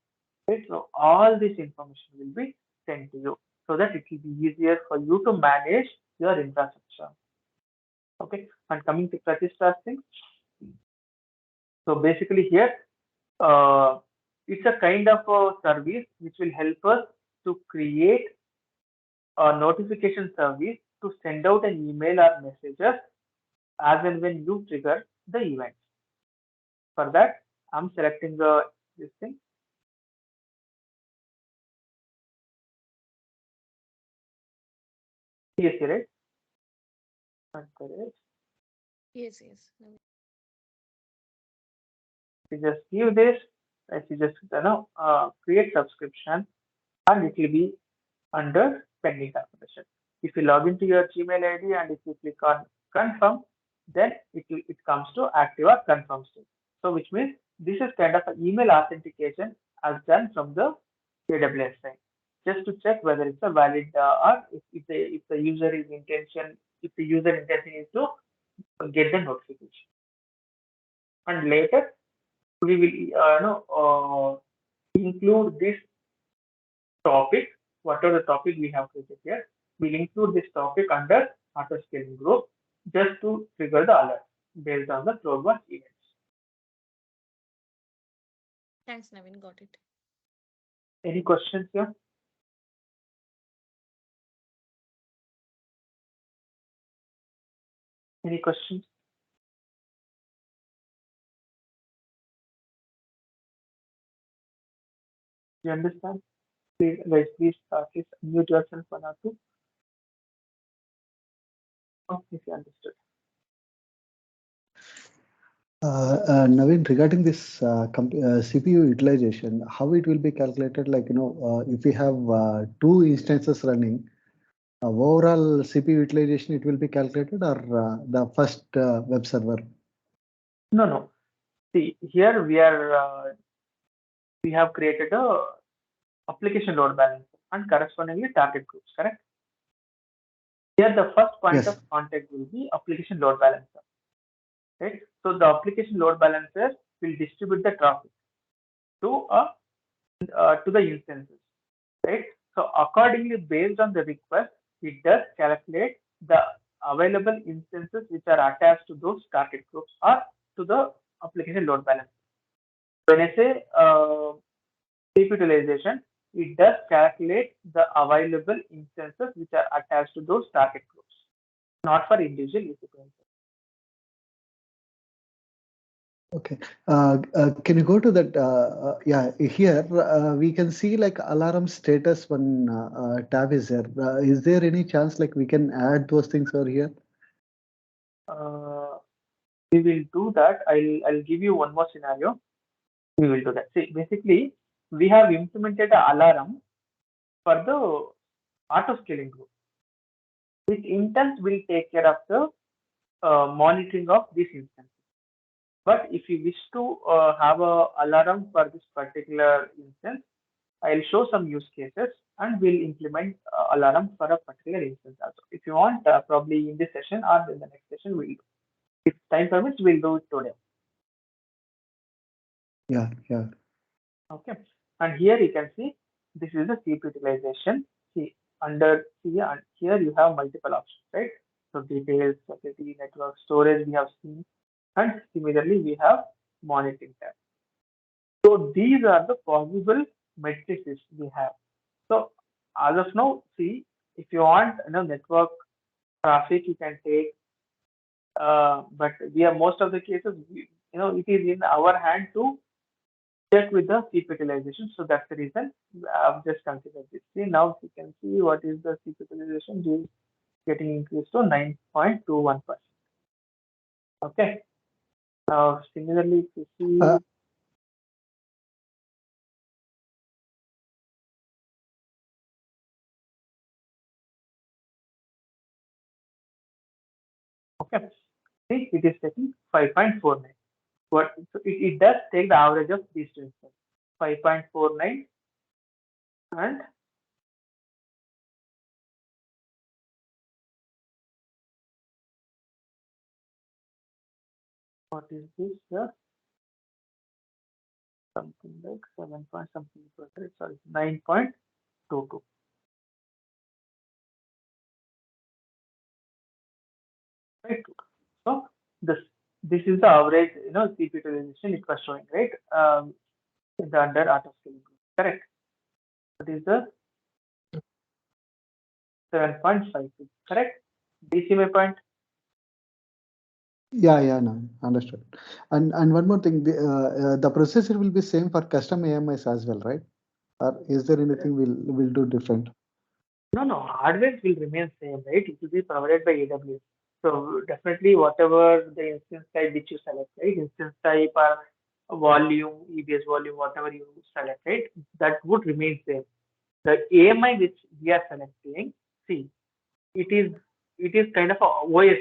Right? So all this information will be sent to you so that it will be easier for you to manage your infrastructure. Okay, and coming to Pratishtha's thing. So basically here, it's a kind of a service which will help us to create a notification service to send out an email or messages as and when you trigger the event. For that, I'm selecting this thing. Yes, right? Correct. Yes, yes. No. You just give this, if you just create subscription, and it will be under pending confirmation. If you log into your Gmail ID and if you click on confirm, then it comes to active or confirm state. So which means this is kind of an email authentication as done from the AWS side, just to check whether it's a valid or if the user is intention if the user intention is to get the notification. And later we will include this topic, whatever the topic we have created here, we'll include this topic under auto scaling group just to trigger the alert based on the CloudWatch events. Thanks, Naveen. Got it. Any questions here? Any questions? You understand? Please, guys, please unmute yourself one or two. Oh, if you understood. Naveen, regarding this CPU utilization, how it will be calculated? Like, if we have two instances running, overall CPU utilization, it will be calculated, or the first web server? No, no. See, here we are we have created a application load balancer and correspondingly target groups, correct? Here the first point of Yes. contact will be application load balancer, right? So the application load balancer will distribute the traffic to to the instances, right? So accordingly, based on the request, it does calculate the available instances which are attached to those target groups or to the application load balancer. When I say peak utilization, it does calculate the available instances which are attached to those target groups, not for individual recipients. Okay. Can you go to that? Yeah, here we can see like alarm status one tab is there. Is there any chance like we can add those things over here? Uh, we will do that. I'll give you one more scenario. We will do that. See, basically, we have implemented an alarm for the auto scaling group, which instance will take care of the monitoring of this instance. But if you wish to have a alarm for this particular instance, I'll show some use cases and we'll implement alarm for a particular instance also. If you want, probably in this session or in the next session, we'll do. If time permits, we'll do it today. Yeah, yeah. Okay. And here you can see this is the CPU utilization. See, under here, and here you have multiple options, right? So details, security, network, storage, we have seen, and similarly we have monitoring tab. So these are the possible matrices we have. So as of now, see, if you want, network traffic, you can take, but we have most of the cases, it is in our hand to check with the CP utilization. So that's the reason I've just considered this. See, now you can see what is the CP utilization is getting increased to 9.21%. Okay. Now, similarly, if you Uh, see, okay, see, it is taking 5.49. What so it does take the average of these two instances, 5.49 and what is this? Something like 7 point something percent, sorry, 9.22. Right. So this is the average, CP utilization it was showing, right? In the under auto scaling group. Correct. That is the 7.56. Correct. DC my point. yeah, yeah, no, understood. And one more thing, the processor will be same for custom AMIs as well, right? Or is there anything we'll do different? No, hardware will remain same, right? It will be provided by AWS. So definitely whatever the instance type which you select, right? Instance type or volume, EBS volume, whatever you select, right? That would remain same. The AMI which we are selecting, see, it is it is kind of a OS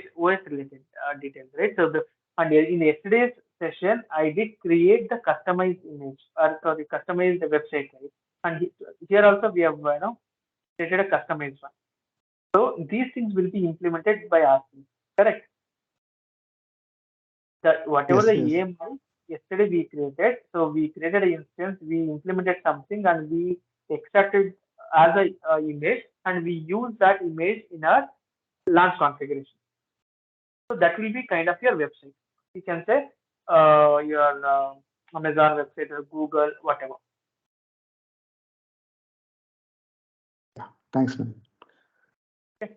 related details, right? So and in yesterday's session, I did create the customized image or sorry, customized website, right? And here also we have created a customized one. So these things will be implemented by us, correct? That whatever Yes, the yes. EMI yesterday we created, so we created an instance, we implemented something, and we extracted as a image, and we use that image in our launch configuration. So that will be kind of your website. You can say your Amazon website or Google, whatever. Thanks, man. Okay.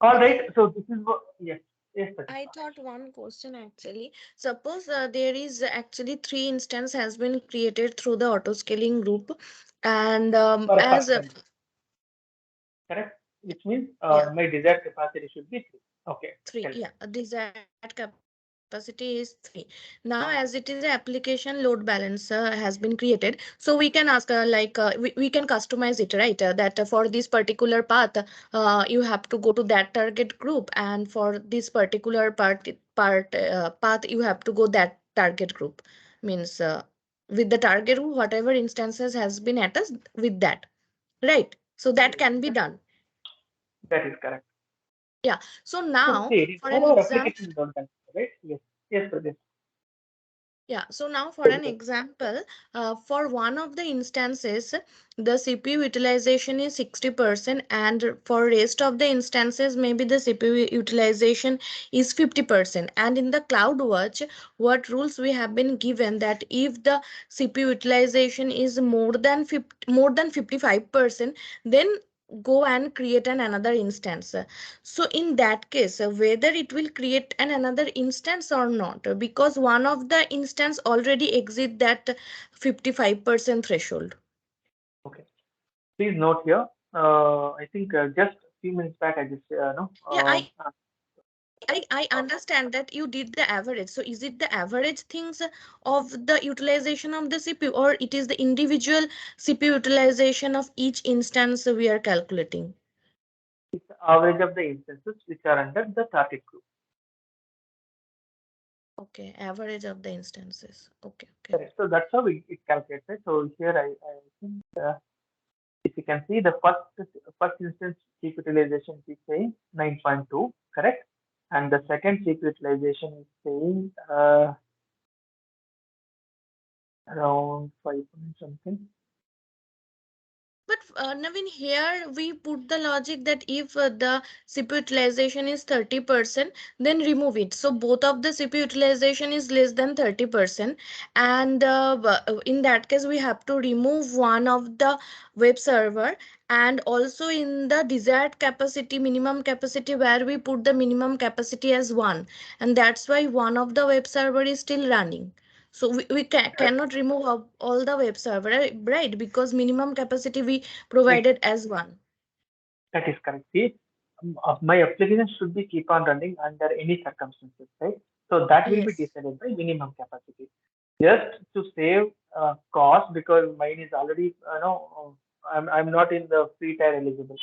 All right. I So this is what. Yes. Yes, I Pratisha. thought one question actually. Suppose there is actually three instance has been created through the auto scaling group, and For a as customer, correct? Which means yeah, my desired capacity should be three. Okay. three, Tell me. yeah, desired capacity is three. Now, as it is a application load balancer has been created, so we can ask we can customize it, right? That for this particular path, you have to go to that target group, and for this particular path, you have to go that target group. Means with the target group, whatever instances has been attached with that, right? So that can be done. That is correct. Yeah. So So now see, it is for more an our example, application don't consider, right? Yes. Yes, Pradeep. yeah, so now for an example, for one of the instances, the CPU utilization is 60%, and for rest of the instances, maybe the CPU utilization is 50%. And in the CloudWatch, what rules we have been given that if the CPU utilization is more than 55%, then go and create another instance. So in that case, whether it will create another instance or not, because one of the instance already exit that 55% threshold. Okay. Please note here. I think just a few minutes back, I just no. Yeah, I understand that you did the average. So is it the average things of the utilization of the CPU, or it is the individual CPU utilization of each instance we are calculating? It's the average of the instances which are under the target group. Okay, average of the instances. Okay, okay. Correct. So that's how it calculates. Right? So here I think if you can see the first instance peak utilization is saying 9.2, correct? And the second peak utilization is saying around 5 point something. But Naveen, here we put the logic that if the CPU utilization is 30%, then remove it. So both of the CPU utilization is less than 30%. And in that case, we have to remove one of the web server, and also in the desired capacity, minimum capacity, where we put the minimum capacity as 1. And that's why one of the web server is still running. So cannot remove all the web server, right? Because minimum capacity we Correct. provided as 1. That is correct. See, my application should be keep on running under any circumstances, right? So that will be Yes. decided by minimum capacity. Just to save cost because mine is already, I'm not in the free tier eligible.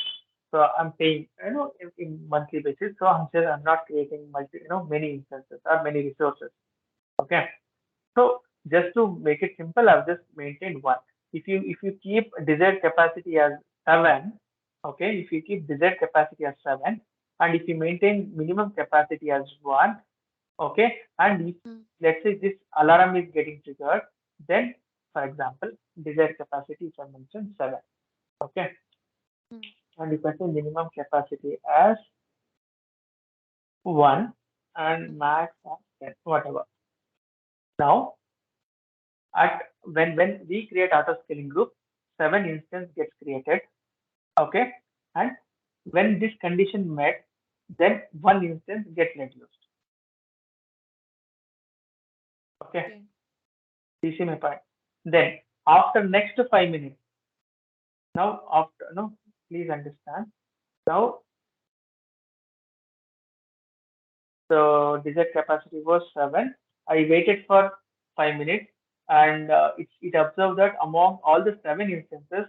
So I'm paying, in monthly basis. So I'm not creating many instances or many resources. Okay. So just to make it simple, I've just maintained one. If you keep desired capacity as 7, okay, if you keep desired capacity as 7, and if you maintain minimum capacity as 1, okay, and if Mm, let's say this alarm is getting triggered, then for example, desired capacity is I mentioned 7, okay, mm, and if I say minimum capacity as 1 and mm. max as 10, whatever. Now at when we create auto scaling group, 7 instance gets created, okay, and when this condition met, then 1 instance gets reduced, okay. Okay. You see my point. Then after next 5 minutes, now after no, please understand. Now the desired capacity was 7. I waited for 5 minutes, and it observed that among all the 7 instances,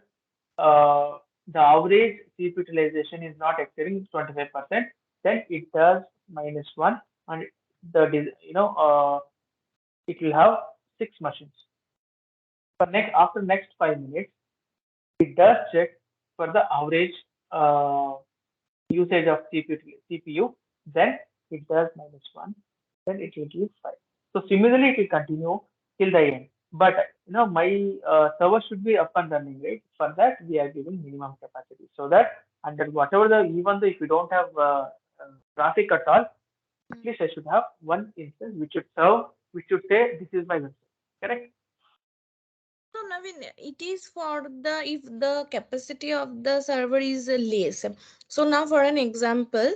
the average CPU utilization is not exceeding 25%. Then it does -1, and it will have 6 machines. For next after next 5 minutes, it does check for the average usage of CPU, then it does -1, then it will give 5. So similarly, it will continue till the end. But my server should be up and running, right? For that, we are giving minimum capacity so that under whatever even though if you don't have traffic at all, at Mm. least I should have one instance which should say this is my website. Correct? So Naveen, it is for the if the capacity of the server is less. So now for an example,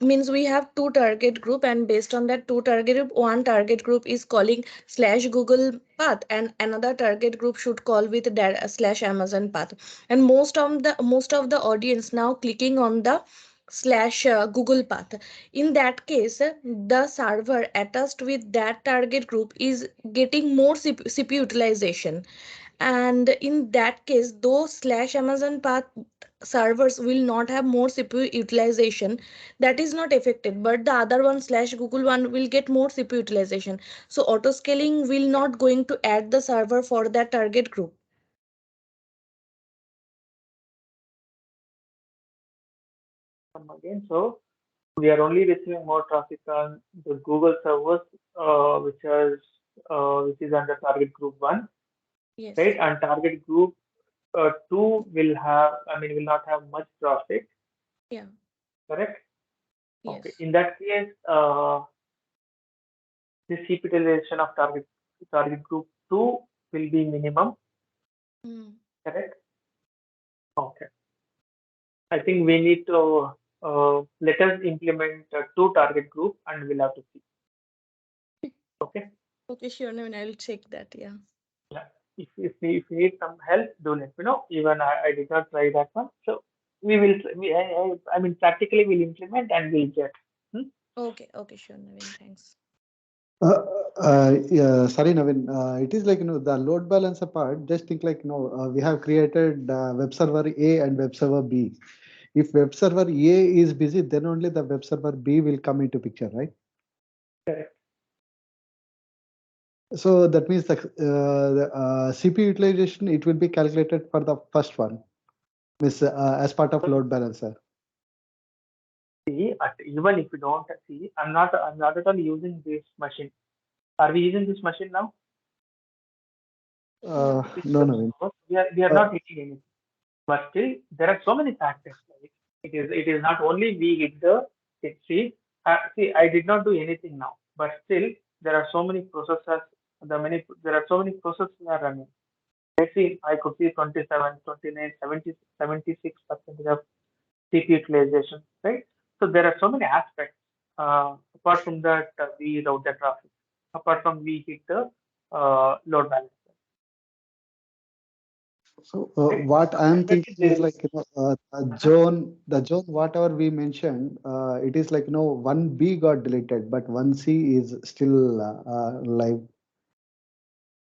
means we have two target group, and based on that two target group, one target group is calling /Google path, and another target group should call with /Amazon path. And most of the audience now clicking on the /Google path. In that case, the server attached with that target group is getting more CPU utilization, and in that case those /Amazon path servers will not have more CPU utilization, that is not affected, but the other one slash Google one will get more CPU utilization. So auto scaling will not going to add the server for that target group. Come again. So we are only receiving more traffic on the Google servers, which is under target group one, Yes. right? And target group two will have, I mean, will not have much traffic, Yeah. correct? Okay. Yes. In that case, the CP utilization of target group two will be minimum, Mm. correct? Okay. I think we need to let us implement two target group and we'll have to see. Okay. Okay, sure. No, I'll check that. Yeah. Yeah. If you need some help, do let me know. Even I did not try that one. So we will, I mean, practically we'll implement and we'll check. Hmm? Okay. Okay, sure, Naveen. Thanks. Yeah, sorry, Navin. It is like, the load balancer part. Just think like, we have created web server A and web server B. If web server A is busy, then only the web server B will come into picture, right? Correct. So that means the CPU utilization, it will be calculated for the first one, means as part of load balancer. See, even if you don't see, I'm not at all using this machine. Are we using this machine now? No. This is No, the Navin. we are Uh, not hitting anything. But still, there are so many factors. Like it is not only we hit the it. See, I did not do anything now, but still there are so many processors. There are so many processes are running. I see. I could see 27, 29, 70, 76% of CPU utilization, right? So there are so many aspects. Apart from that, we route the traffic. Apart from we hit the load balancer, So right? what So I am definitely thinking there is is. like, Uh-huh. the zone, whatever we mentioned, it is like, one B got deleted, but one C is still live.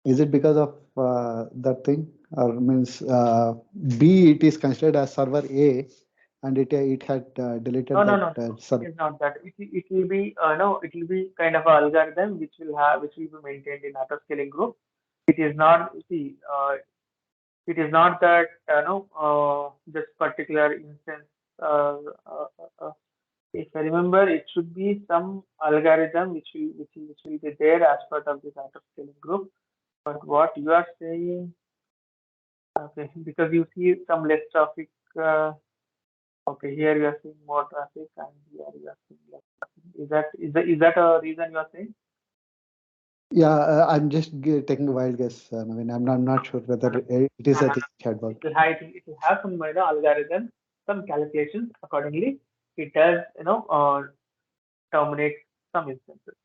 Is it because of that thing, or means B it is considered as server A, and it had No, deleted no, that no, no. server? It is not that. It will be no. It will be kind of an algorithm which will be maintained in auto scaling group. It is not. See, it is not that no. This particular instance. Uh, uh, uh, uh, if I remember, it should be some algorithm which will be there as part of this auto scaling group. But what you are saying, okay, because you see some less traffic. Okay, here you are seeing more traffic, and here you are seeing less traffic. Is that a reason you are saying? Yeah, I'm just taking a wild guess. I mean, I'm not sure whether No, no, it is no, a no, thing no. had It worked. will have some algorithm, some calculations accordingly. It does terminate some instances.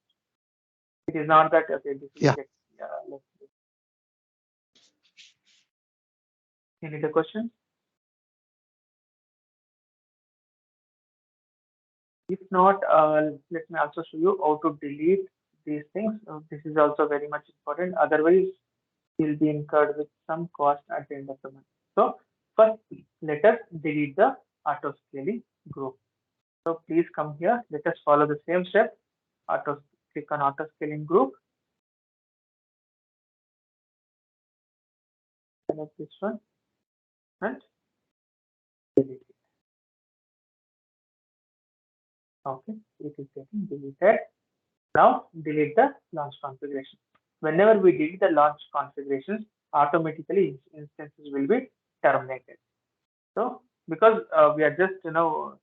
It is not that okay. This will Yeah. get. Let's see. Any other questions? If not, let me also show you how to delete these things. This is also very much important. Otherwise, you'll be incurred with some cost at the end of the month. So first, let us delete the auto scaling group. So please come here. Let us follow the same step. Click on auto scaling group. Select this one and delete it. Okay, it is getting deleted. Now delete the launch configuration. Whenever we delete the launch configurations, automatically instances will be terminated. So because we are just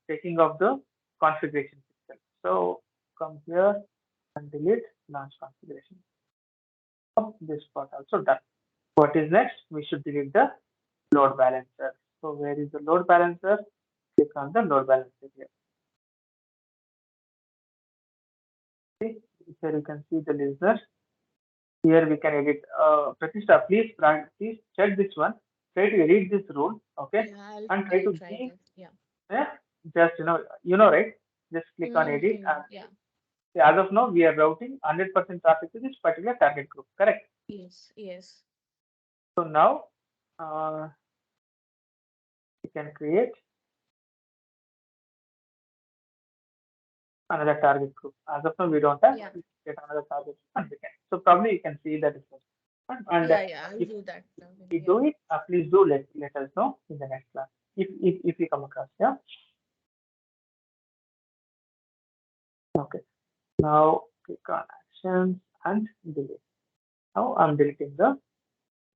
taking off the configuration itself. So come here and delete launch configuration. So this part also done. What is next? We should delete the load balancer. So where is the load balancer? Click on the load balancer here. See, here you can see the listeners. Here we can edit. Pratishtha, please check this one. Try to edit this rule, okay, Yeah, and try I'll to try be that. Yeah. yeah, just right. Just click on edit Mm-hmm. and Yeah. see, as of now we are routing 100% traffic to this particular target group. Correct. Yes. Yes. So now uh, can create another target group. As of now, we don't have. Yeah. We get another target group and we can. So probably you can see the difference. And Yeah. I'll if do that. Naveen. we Yeah. do it, please do let us know in the next class if you come across. Yeah. Okay. Now click on actions and delete. Now I'm deleting the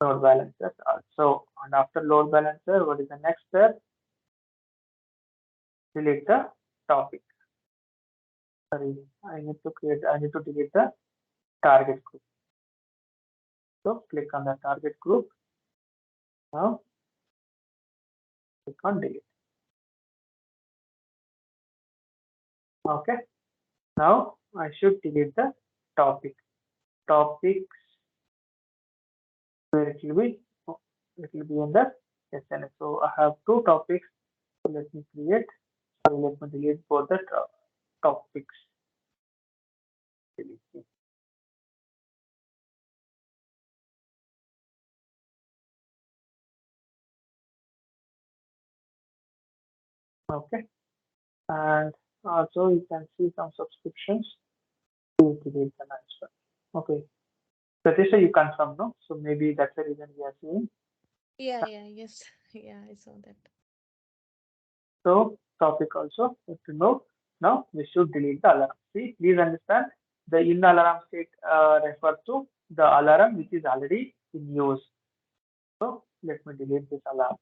load balancer also. And after load balancer, what is the next step? Delete the topic. Sorry, I need to delete the target group. So click on the target group. Now click on delete. Okay. Now I should delete the topic. Topics where it will be in the SNS. So I have two topics. So let me create. Sorry, let me delete both the topics. Delete. Okay. And also you can see some subscriptions. Please delete them as well. Okay. Pratisha, you confirm, no? So maybe that's the reason we are seeing. Yeah. Yeah. Yes. Yeah. I saw that. So topic also is removed. Now we should delete the alarm. See, please understand the in alarm state refers to the alarm which is already in use. So let me delete this alarm.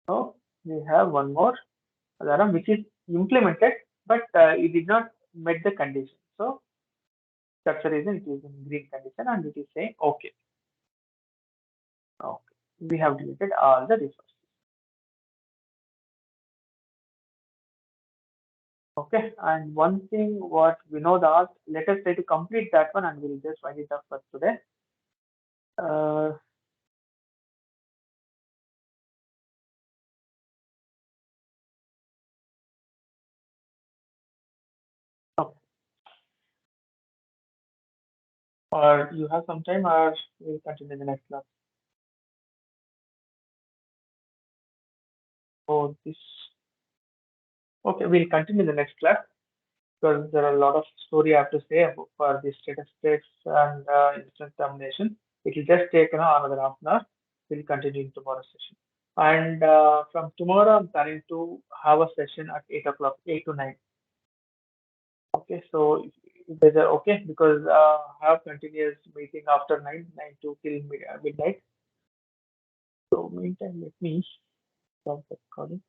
Now we have one more alarm which is implemented, but it did not meet the condition. So that's the reason it is in green condition and it is saying okay. Okay. We have deleted all the resources. Okay, and one thing what Vinod asked, let us try to complete that one and we'll just wind it up for today. Uh, okay. Or you have some time or we'll continue the next class. Oh, this. Okay, we'll continue the next class because there are a lot of story I have to say about for the statistics and instant termination. It will just take another half an hour. We'll continue in tomorrow's session. And from tomorrow, I'm planning to have a session at 8 o'clock, 8 to 9. Okay, so if there's a okay because have continuous meeting after 9 to till midnight. So meantime, let me stop the recording.